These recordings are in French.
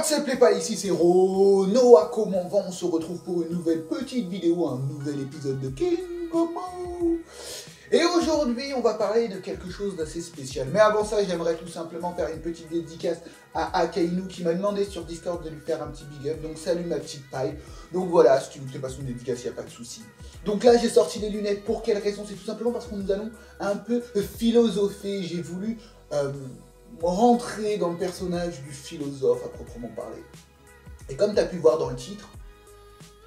Ça ne plaît pas, ici c'est Noah, comment va? On se retrouve pour une nouvelle petite vidéo, un nouvel épisode de King Como. Et aujourd'hui, on va parler de quelque chose d'assez spécial. Mais avant ça, j'aimerais tout simplement faire une petite dédicace à Akainu qui m'a demandé sur Discord de lui faire un petit big up. Donc salut ma petite paille. Donc voilà, si tu veux que je te passe une dédicace, il n'y a pas de souci. Donc là, j'ai sorti les lunettes. Pour quelle raison? C'est tout simplement parce que nous allons un peu philosopher. J'ai voulu rentrer dans le personnage du philosophe à proprement parler. Et comme tu as pu voir dans le titre,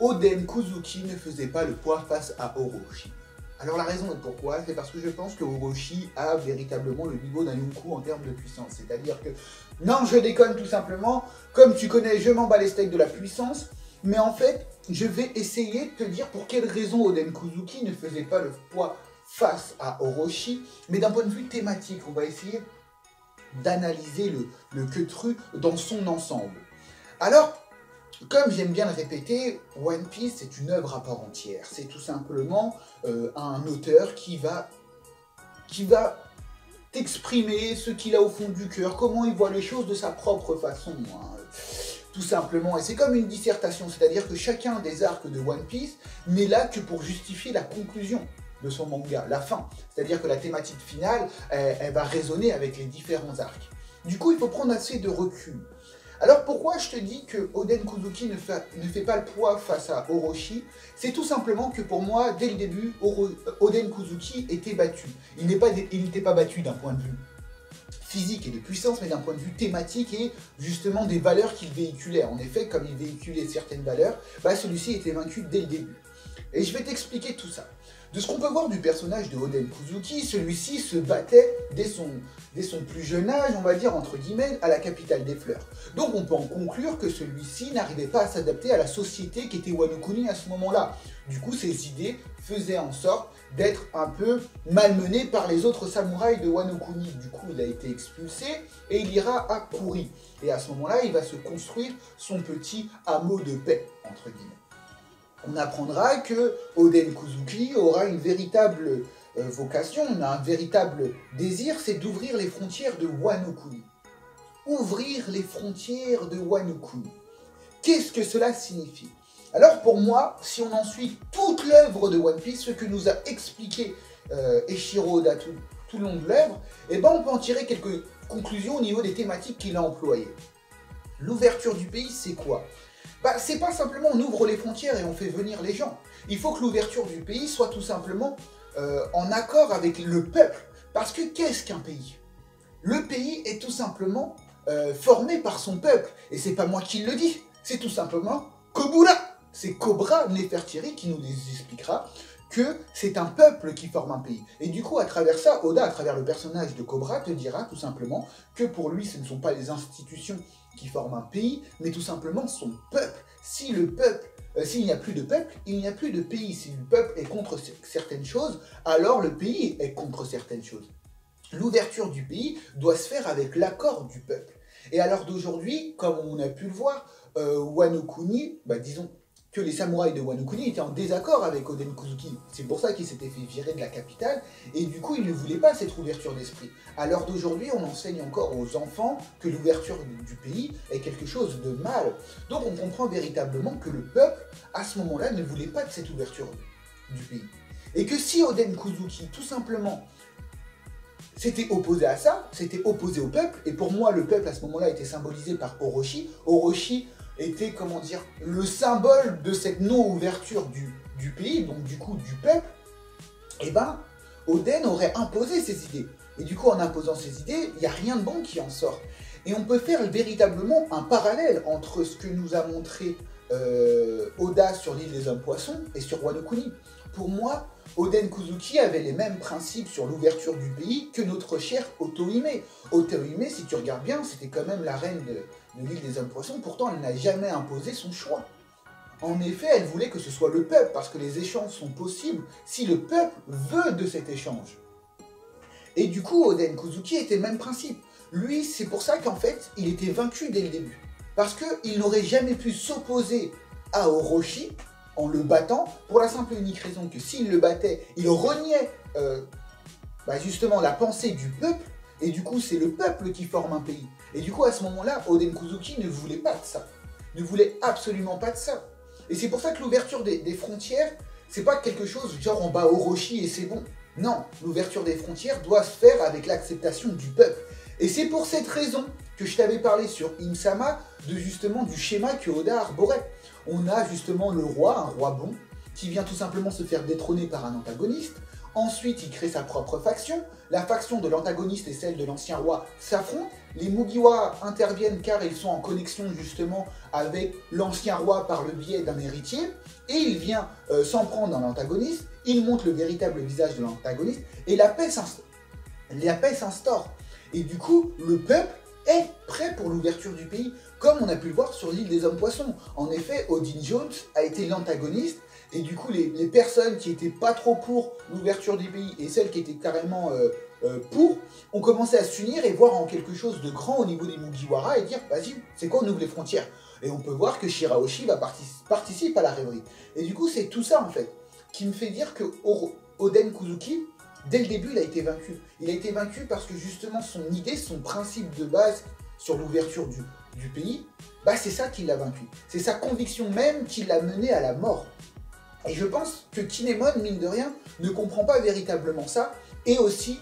Oden Kozuki ne faisait pas le poids face à Orochi. Alors la raison est pourquoi, c'est parce que je pense que Orochi a véritablement le niveau d'un Yonkou en termes de puissance. C'est-à-dire que, non je déconne tout simplement, comme tu connais, je m'en bats les steaks de la puissance, mais en fait, je vais essayer de te dire pour quelle raison Oden Kozuki ne faisait pas le poids face à Orochi, mais d'un point de vue thématique, on va essayer d'analyser le Queutru dans son ensemble. Alors, comme j'aime bien le répéter, One Piece est une œuvre à part entière. C'est tout simplement un auteur qui va t'exprimer ce qu'il a au fond du cœur, comment il voit les choses de sa propre façon, hein, tout simplement. Et c'est comme une dissertation, c'est-à-dire que chacun des arcs de One Piece n'est là que pour justifier la conclusion de son manga, la fin. C'est-à-dire que la thématique finale, elle va résonner avec les différents arcs. Du coup, il faut prendre assez de recul. Alors pourquoi je te dis que Oden Kozuki ne fait pas le poids face à Orochi? C'est tout simplement que pour moi, dès le début, Oden Kozuki était battu. Il n'était pas battu d'un point de vue physique et de puissance, mais d'un point de vue thématique et justement des valeurs qu'il véhiculait. En effet, comme il véhiculait certaines valeurs, celui-ci était vaincu dès le début. Et je vais t'expliquer tout ça. De ce qu'on peut voir du personnage de Oden Kozuki, celui-ci se battait dès son plus jeune âge, on va dire entre guillemets, à la capitale des fleurs. Donc on peut en conclure que celui-ci n'arrivait pas à s'adapter à la société qui était Wano Kuni à ce moment-là. Du coup, ses idées faisaient en sorte d'être un peu malmené par les autres samouraïs de Wano Kuni. Du coup, il a été expulsé et il ira à Kuri. Et à ce moment-là, il va se construire son petit hameau de paix, entre guillemets. On apprendra que Oden Kozuki aura une véritable vocation, un véritable désir, c'est d'ouvrir les frontières de Wano Kuni. Ouvrir les frontières de Wano Kuni. Qu'est-ce que cela signifie? Alors pour moi, si on en suit toute l'œuvre de One Piece, ce que nous a expliqué Eiichiro Oda tout le long de l'œuvre, on peut en tirer quelques conclusions au niveau des thématiques qu'il a employées. L'ouverture du pays, c'est quoi? C'est pas simplement on ouvre les frontières et on fait venir les gens. Il faut que l'ouverture du pays soit tout simplement en accord avec le peuple. Parce que qu'est-ce qu'un pays? Le pays est tout simplement formé par son peuple. Et c'est pas moi qui le dis, c'est tout simplement Kobura. C'est Cobra Nefertiri qui nous expliquera que c'est un peuple qui forme un pays. Et du coup, à travers ça, Oda, à travers le personnage de Cobra, te dira tout simplement que pour lui, ce ne sont pas les institutions qui forment un pays, mais tout simplement son peuple. Si le peuple, s'il n'y a plus de peuple, il n'y a plus de pays. Si le peuple est contre certaines choses, alors le pays est contre certaines choses. L'ouverture du pays doit se faire avec l'accord du peuple. Et à l'heure d'aujourd'hui, comme on a pu le voir, Wano Kuni, disons que les samouraïs de Wano Kuni étaient en désaccord avec Oden Kozuki. C'est pour ça qu'il s'était fait virer de la capitale, et du coup, il ne voulait pas cette ouverture d'esprit. À l'heure d'aujourd'hui, on enseigne encore aux enfants que l'ouverture du pays est quelque chose de mal. Donc on comprend véritablement que le peuple, à ce moment-là, ne voulait pas de cette ouverture du pays. Et que si Oden Kozuki, tout simplement, s'était opposé à ça, s'était opposé au peuple, et pour moi, le peuple, à ce moment-là, était symbolisé par Orochi. Orochi était, comment dire, le symbole de cette non-ouverture du pays, donc du coup du peuple, Oden aurait imposé ses idées. Et du coup, en imposant ses idées, il n'y a rien de bon qui en sort. Et on peut faire véritablement un parallèle entre ce que nous a montré Oda sur l'île des hommes poissons et sur Wano Kuni. Pour moi, Oden Kozuki avait les mêmes principes sur l'ouverture du pays que notre cher Otohime. Otohime, si tu regardes bien, c'était quand même la reine de l'île des hommes poissons, pourtant elle n'a jamais imposé son choix. En effet, elle voulait que ce soit le peuple, parce que les échanges sont possibles si le peuple veut de cet échange. Et du coup, Oden Kozuki était le même principe. Lui, c'est pour ça qu'en fait, il était vaincu dès le début. Parce qu'il n'aurait jamais pu s'opposer à Orochi en le battant, pour la simple et unique raison que s'il le battait, il reniait justement la pensée du peuple, Et du coup, c'est le peuple qui forme un pays. Et du coup, à ce moment-là, Oden Kuzuki ne voulait pas de ça. Ne voulait absolument pas de ça. Et c'est pour ça que l'ouverture des frontières, c'est pas quelque chose genre on bat Orochi et c'est bon. Non, l'ouverture des frontières doit se faire avec l'acceptation du peuple. Et c'est pour cette raison que je t'avais parlé sur Im-sama justement du schéma que Oda arborait. On a justement le roi, un roi bon, qui vient tout simplement se faire détrôner par un antagoniste. Ensuite, il crée sa propre faction. La faction de l'antagoniste et celle de l'ancien roi s'affrontent. Les Mugiwara interviennent car ils sont en connexion justement avec l'ancien roi par le biais d'un héritier. Et il vient s'en prendre dans l'antagoniste. Il montre le véritable visage de l'antagoniste. Et la paix s'instaure. Et du coup, le peuple est prêt pour l'ouverture du pays, comme on a pu le voir sur l'île des Hommes-Poissons. En effet, Odin Jones a été l'antagoniste. Et du coup, les personnes qui étaient pas trop pour l'ouverture du pays et celles qui étaient carrément pour, ont commencé à s'unir et voir en quelque chose de grand au niveau des Mugiwara et dire, vas-y, c'est quoi on ouvre les frontières? Et on peut voir que Shirahoshi participe à la rêverie. Et du coup, c'est tout ça en fait, qui me fait dire que Oden Kuzuki, dès le début, il a été vaincu. Il a été vaincu parce que justement, son idée, son principe de base sur l'ouverture du pays, bah, c'est ça qui l'a vaincu. C'est sa conviction même qui l'a mené à la mort. Et je pense que Kinemon, mine de rien, ne comprend pas véritablement ça. Et aussi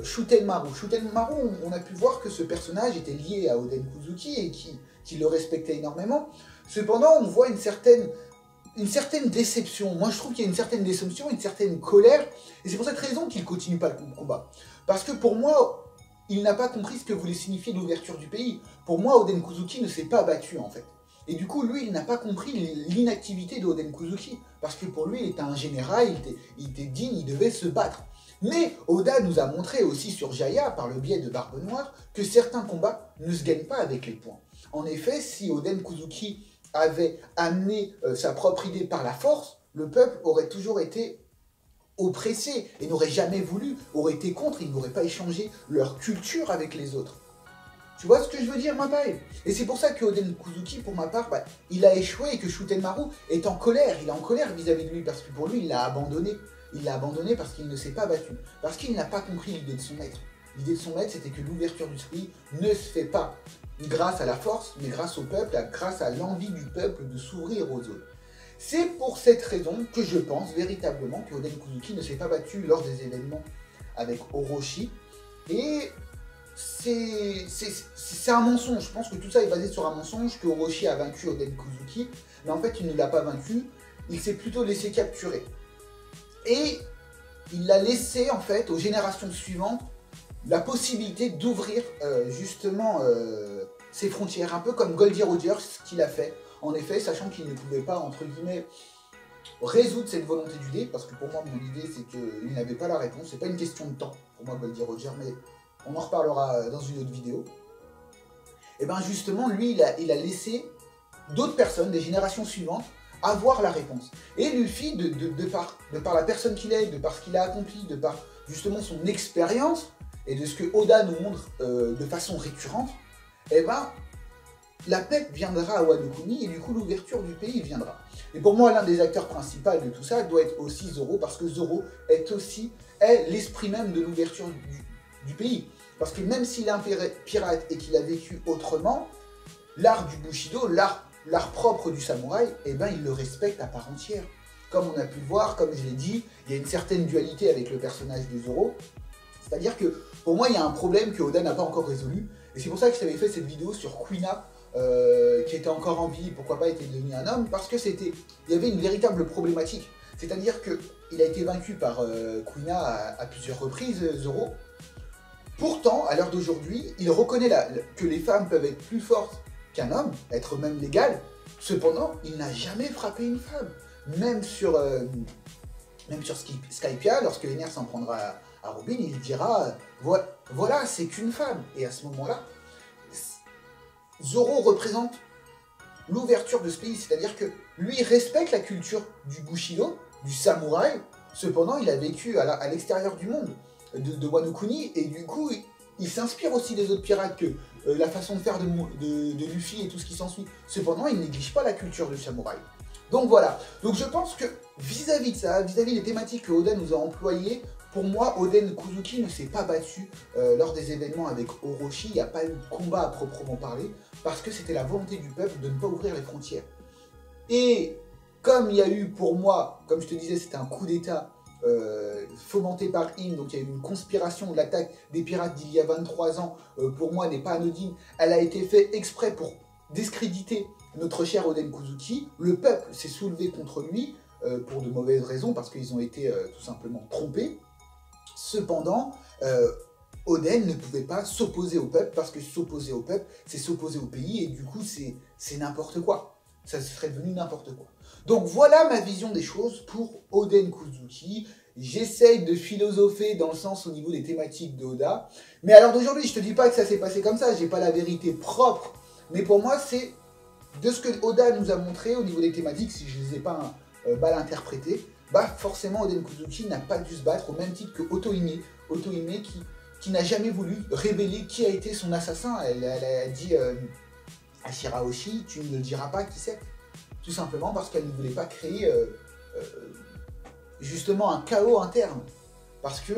Shutenmaru. Shutenmaru, on a pu voir que ce personnage était lié à Oden Kuzuki et qui le respectait énormément. Cependant, on voit une certaine déception. Moi, je trouve qu'il y a une certaine déception, une certaine colère. Et c'est pour cette raison qu'il ne continue pas le combat. Parce que pour moi, il n'a pas compris ce que voulait signifier l'ouverture du pays. Pour moi, Oden Kuzuki ne s'est pas battu, en fait. Et du coup, lui, il n'a pas compris l'inactivité de Oden Kuzuki. Parce que pour lui, il était un général, il était digne, il devait se battre. Mais Oda nous a montré aussi sur Jaya, par le biais de Barbe Noire, que certains combats ne se gagnent pas avec les points. En effet, si Oden Kuzuki avait amené sa propre idée par la force, le peuple aurait toujours été oppressé et n'aurait jamais voulu, aurait été contre, ils n'auraient pas échangé leur culture avec les autres. Tu vois ce que je veux dire, ma paille? Et c'est pour ça que Oden Kuzuki, pour ma part, bah, il a échoué et que Shutenmaru est en colère. Il est en colère vis-à-vis de lui parce que pour lui, il l'a abandonné. Il l'a abandonné parce qu'il ne s'est pas battu. Parce qu'il n'a pas compris l'idée de son maître. L'idée de son maître, c'était que l'ouverture du pays ne se fait pas grâce à la force, mais grâce au peuple, grâce à l'envie du peuple de s'ouvrir aux autres. C'est pour cette raison que je pense véritablement que Oden Kuzuki ne s'est pas battu lors des événements avec Orochi. Et c'est un mensonge. Je pense que tout ça est basé sur un mensonge, que Orochi a vaincu Oden Kuzuki, mais en fait il ne l'a pas vaincu, il s'est plutôt laissé capturer. Et il a laissé en fait aux générations suivantes la possibilité d'ouvrir justement ses frontières, un peu comme Goldie Rogers qu'il a fait, en effet, sachant qu'il ne pouvait pas, entre guillemets, résoudre cette volonté du dé, parce que pour moi, mon idée, c'est qu'il n'avait pas la réponse, c'est pas une question de temps, pour moi, Goldie Rogers, mais on en reparlera dans une autre vidéo. Et bien justement, lui, il a laissé d'autres personnes, des générations suivantes, avoir la réponse. Et Luffy, de par la personne qu'il est, de par ce qu'il a accompli, de par justement son expérience, et de ce que Oda nous montre de façon récurrente, et ben la paix viendra à Wano Kuni, et du coup l'ouverture du pays viendra. Et pour moi, l'un des acteurs principaux de tout ça doit être aussi Zoro, parce que Zoro est l'esprit même de l'ouverture du pays. Parce que même s'il est un pirate et qu'il a vécu autrement, l'art du Bushido, l'art propre du samouraï, eh ben, il le respecte à part entière. Comme on a pu le voir, comme je l'ai dit, il y a une certaine dualité avec le personnage de Zoro. C'est-à-dire que, pour moi, il y a un problème que Oda n'a pas encore résolu. Et c'est pour ça que je t'avais fait cette vidéo sur Kuina, qui était encore en vie, pourquoi pas était devenu un homme, parce que il y avait une véritable problématique. C'est-à-dire qu'il a été vaincu par Kuina à plusieurs reprises, Zoro. Pourtant, à l'heure d'aujourd'hui, il reconnaît que les femmes peuvent être plus fortes qu'un homme, être même légales. Cependant, il n'a jamais frappé une femme. Même sur Skypiea, lorsque Iner s'en prendra à Robin, il dira voilà, c'est qu'une femme. Et à ce moment-là, Zoro représente l'ouverture de ce pays, c'est-à-dire que lui respecte la culture du Bushido, du samouraï. Cependant, il a vécu à l'extérieur du monde de Wano Kuni, et du coup, il s'inspire aussi des autres pirates, que la façon de faire de Luffy et tout ce qui s'ensuit. Cependant, il néglige pas la culture du samouraï. Donc voilà, donc je pense que vis-à-vis de ça, vis-à-vis des thématiques que Oda nous a employées Pour moi, Oden Kuzuki ne s'est pas battu lors des événements avec Orochi, il n'y a pas eu de combat à proprement parler, parce que c'était la volonté du peuple de ne pas ouvrir les frontières. Et comme il y a eu pour moi, comme je te disais, c'était un coup d'état fomenté par Im, donc il y a eu une conspiration, l'attaque des pirates d'il y a 23 ans, pour moi n'est pas anodine, elle a été faite exprès pour discréditer notre cher Oden Kuzuki, le peuple s'est soulevé contre lui, pour de mauvaises raisons, parce qu'ils ont été tout simplement trompés. Cependant, Oden ne pouvait pas s'opposer au peuple, parce que s'opposer au peuple, c'est s'opposer au pays, et du coup, c'est n'importe quoi. Ça serait devenu n'importe quoi. Donc voilà ma vision des choses pour Oden Kuzuki. J'essaye de philosopher dans le sens au niveau des thématiques de Oda. Mais alors d'aujourd'hui, je te dis pas que ça s'est passé comme ça, j'ai pas la vérité propre. Mais pour moi, c'est de ce que Oda nous a montré au niveau des thématiques, si je ne les ai pas mal interprétées, bah forcément Oden Kuzuki n'a pas dû se battre au même titre que Otohime. Otohime qui n'a jamais voulu révéler qui a été son assassin. Elle a dit à Shirahoshi, tu ne le diras pas qui c'est. Tout simplement parce qu'elle ne voulait pas créer justement un chaos interne. Parce que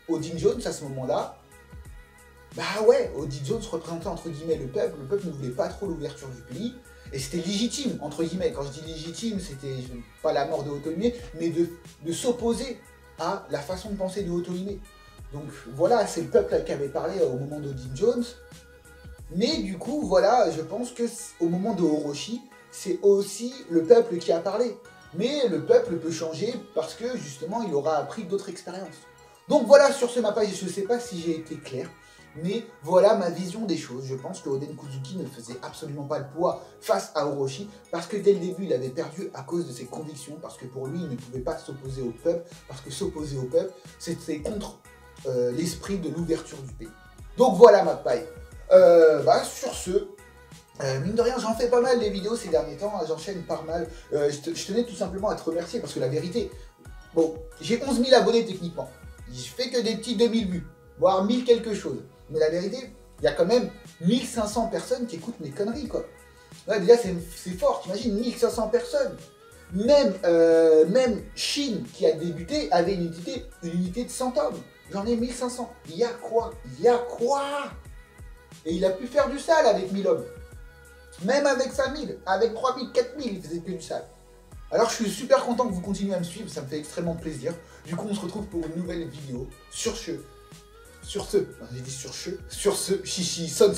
Odin Jones, à ce moment-là, bah ouais, Odin Jones représentait entre guillemets le peuple ne voulait pas trop l'ouverture du pays, et c'était légitime, entre guillemets. Quand je dis légitime, c'était pas la mort de Otohime, mais de s'opposer à la façon de penser de Otohime. Donc voilà, c'est le peuple qui avait parlé au moment d'Odin Jones. Mais du coup, voilà, je pense qu'au moment de Orochi, c'est aussi le peuple qui a parlé. Mais le peuple peut changer parce que justement, il aura appris d'autres expériences. Donc voilà, sur ce mappa, je ne sais pas si j'ai été clair, mais voilà ma vision des choses. Je pense que Oden Kuzuki ne faisait absolument pas le poids face à Orochi, parce que dès le début, il avait perdu à cause de ses convictions, parce que pour lui, il ne pouvait pas s'opposer au peuple, parce que s'opposer au peuple, c'était contre l'esprit de l'ouverture du pays. Donc voilà ma paille. Sur ce, mine de rien, j'en fais pas mal les vidéos ces derniers temps, hein, j'enchaîne pas mal. Je tenais tout simplement à te remercier parce que la vérité, bon, j'ai 11 000 abonnés techniquement. Je fais que des petits 2000 vues, voire 1000 quelque chose. Mais la vérité, il y a quand même 1500 personnes qui écoutent mes conneries, quoi. Ouais, déjà, c'est fort, t'imagines, 1500 personnes. Même Chine, qui a débuté, avait une unité de 100 hommes. J'en ai 1500. Il y a quoi? Il y a quoi? Et il a pu faire du sale avec 1000 hommes. Même avec 5000, avec 3000, 4000, il faisait que du sale. Alors je suis super content que vous continuez à me suivre, ça me fait extrêmement plaisir. Du coup on se retrouve pour une nouvelle vidéo. Sur ce, chichi, son,